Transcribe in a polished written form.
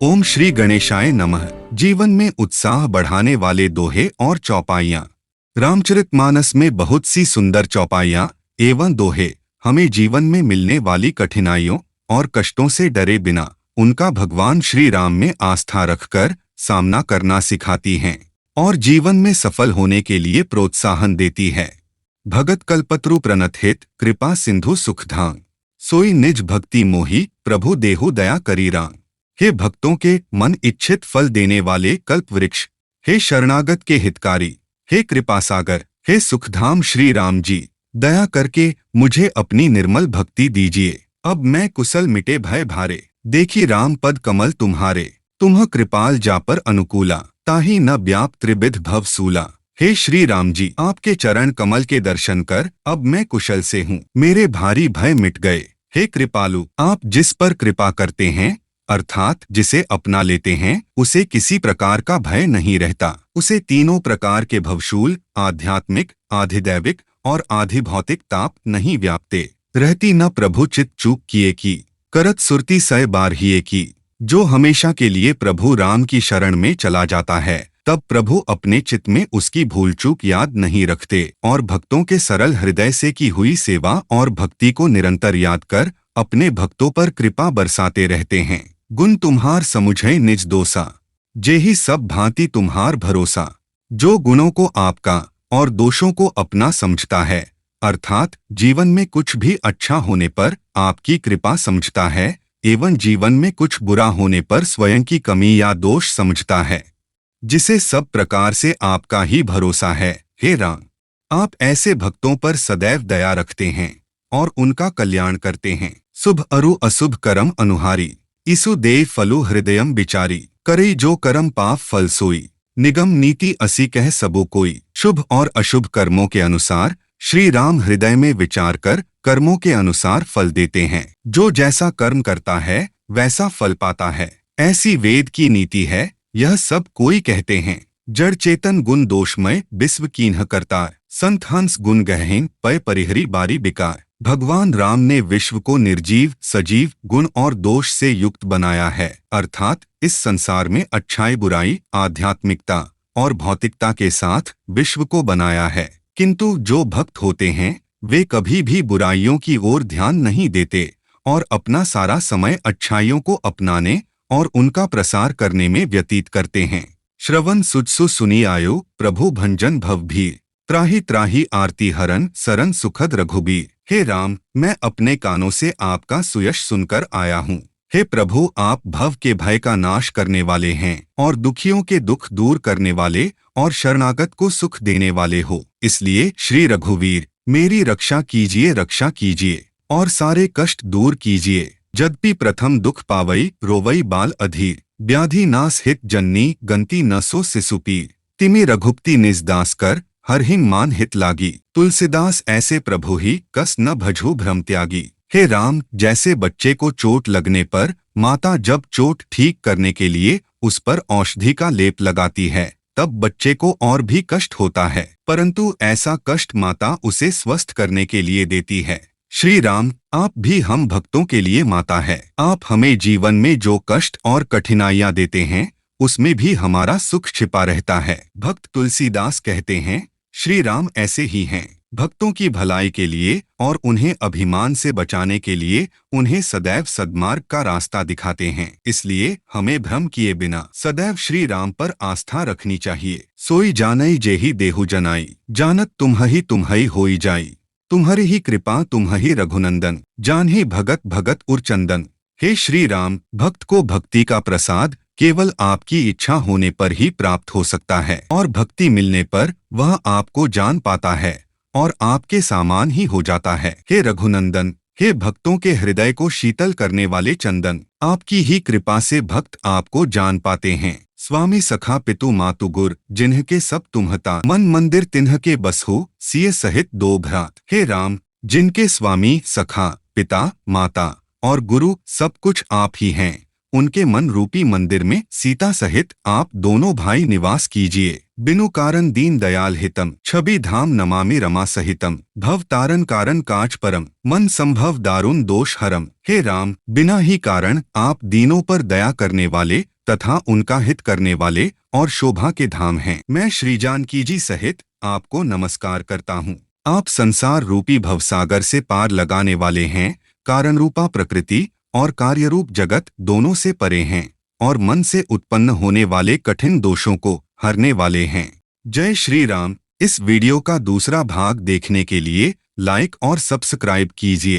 ओम श्री गणेशाय नमः। जीवन में उत्साह बढ़ाने वाले दोहे और चौपाइयाँ। रामचरितमानस में बहुत सी सुंदर चौपाइयाँ एवं दोहे हमें जीवन में मिलने वाली कठिनाइयों और कष्टों से डरे बिना उनका भगवान श्री राम में आस्था रखकर सामना करना सिखाती हैं और जीवन में सफल होने के लिए प्रोत्साहन देती है। भगत कल्पत्रु प्रणत हित कृपा सिंधु सुखधांग, सोई निज भक्ति मोही प्रभु देहु दया करीरांग। हे भक्तों के मन इच्छित फल देने वाले कल्प वृक्ष, हे शरणागत के हितकारी, हे कृपासागर, हे सुखधाम श्री राम जी, दया करके मुझे अपनी निर्मल भक्ति दीजिए। अब मैं कुशल मिटे भय भारे, देखी राम पद कमल तुम्हारे। तुम्ह कृपाल जापर अनुकूला, ताहि न व्याप त्रिविध भव सूला। हे श्री राम जी, आपके चरण कमल के दर्शन कर अब मैं कुशल से हूँ, मेरे भारी भय मिट गए। हे कृपालु, आप जिस पर कृपा करते हैं अर्थात जिसे अपना लेते हैं उसे किसी प्रकार का भय नहीं रहता। उसे तीनों प्रकार के भवशूल, आध्यात्मिक, आधिदैविक और आधिभौतिक ताप नहीं व्यापते। रहती न प्रभु चित चूक किए की, करत सुरती सय बारहिए की। जो हमेशा के लिए प्रभु राम की शरण में चला जाता है तब प्रभु अपने चित्त में उसकी भूल चूक याद नहीं रखते और भक्तों के सरल हृदय से की हुई सेवा और भक्ति को निरंतर याद कर अपने भक्तों पर कृपा बरसाते रहते हैं। गुण तुम्हार समुझै निज दोसा, जेहि सब भांति तुम्हार भरोसा। जो गुणों को आपका और दोषों को अपना समझता है अर्थात जीवन में कुछ भी अच्छा होने पर आपकी कृपा समझता है एवं जीवन में कुछ बुरा होने पर स्वयं की कमी या दोष समझता है, जिसे सब प्रकार से आपका ही भरोसा है। हे राम, आप ऐसे भक्तों पर सदैव दया रखते हैं और उनका कल्याण करते हैं। शुभ अरु अशुभ करम अनुहारी, इसु देव फलु हृदयम बिचारी। करे जो करम पाप फल सोई, निगम नीति असी कह सबो कोई। शुभ और अशुभ कर्मों के अनुसार श्री राम हृदय में विचार कर कर्मों के अनुसार फल देते हैं। जो जैसा कर्म करता है वैसा फल पाता है, ऐसी वेद की नीति है, यह सब कोई कहते हैं। जड़ चेतन गुण दोषमय विश्व कीन्ह करतार, संत हंस गुण गहन पय परिहरी बारी बिकार। भगवान राम ने विश्व को निर्जीव, सजीव, गुण और दोष से युक्त बनाया है अर्थात इस संसार में अच्छाई, बुराई, आध्यात्मिकता और भौतिकता के साथ विश्व को बनाया है। किंतु जो भक्त होते हैं वे कभी भी बुराइयों की ओर ध्यान नहीं देते और अपना सारा समय अच्छाइयों को अपनाने और उनका प्रसार करने में व्यतीत करते हैं। श्रवण सुजसु सुनी आयो प्रभु भंजन भवभीर, त्राहि त्राहि आरती हरन सरन सुखद रघुबीर। हे राम, मैं अपने कानों से आपका सुयश सुनकर आया हूँ। हे प्रभु, आप भव के भय का नाश करने वाले हैं और दुखियों के दुख दूर करने वाले और शरणागत को सुख देने वाले हो। इसलिए श्री रघुवीर, मेरी रक्षा कीजिए और सारे कष्ट दूर कीजिए। यद्यपि प्रथम दुख पावई रोवई बाल अधीर, व्याधि नाश हित जननी गंती न सो शिशुपीर। तिमि रघुपति निज दास कर हरहिम मान हित लागी, तुलसीदास ऐसे प्रभु ही कस न भजहु भ्रम त्यागी। हे राम, जैसे बच्चे को चोट लगने पर माता जब चोट ठीक करने के लिए उस पर औषधि का लेप लगाती है तब बच्चे को और भी कष्ट होता है, परंतु ऐसा कष्ट माता उसे स्वस्थ करने के लिए देती है। श्री राम, आप भी हम भक्तों के लिए माता है। आप हमें जीवन में जो कष्ट और कठिनाइयां देते हैं उसमें भी हमारा सुख छिपा रहता है। भक्त तुलसीदास कहते हैं, श्री राम ऐसे ही हैं। भक्तों की भलाई के लिए और उन्हें अभिमान से बचाने के लिए उन्हें सदैव सद्मार्ग का रास्ता दिखाते हैं। इसलिए हमें भ्रम किए बिना सदैव श्री राम पर आस्था रखनी चाहिए। सोई जानई जेहि देहु जनाई, जानत तुम्हहि होई जाई। तुम्हारी ही कृपा तुम्हि रघुनंदन, जानहि भगत भगत उर चंदन। हे श्री राम, भक्त को भक्ति का प्रसाद केवल आपकी इच्छा होने पर ही प्राप्त हो सकता है और भक्ति मिलने पर वह आपको जान पाता है और आपके सामान ही हो जाता है। हे रघुनंदन, हे भक्तों के हृदय को शीतल करने वाले चंदन, आपकी ही कृपा से भक्त आपको जान पाते हैं। स्वामी सखा पितु मातु गुर, जिन्ह के सब तुम्हता, मन मंदिर तिन्ह के बसहु सिय सहित दो भ्रात। हे राम, जिनके स्वामी, सखा, पिता, माता और गुरु सब कुछ आप ही हैं, उनके मन रूपी मंदिर में सीता सहित आप दोनों भाई निवास कीजिए। बिनु कारण दीन दयाल हितम, छवि धाम नमामि रमा सहितम। भव तारण कारण काच परम, मन संभव दारुण दोष हरम। हे राम, बिना ही कारण आप दीनों पर दया करने वाले तथा उनका हित करने वाले और शोभा के धाम हैं। मैं श्री जानकी जी सहित आपको नमस्कार करता हूँ। आप संसार रूपी भवसागर से पार लगाने वाले हैं, कारण रूपा प्रकृति और कार्यरूप जगत दोनों से परे हैं और मन से उत्पन्न होने वाले कठिन दोषों को हरने वाले हैं। जय श्री राम। इस वीडियो का दूसरा भाग देखने के लिए लाइक और सब्सक्राइब कीजिए।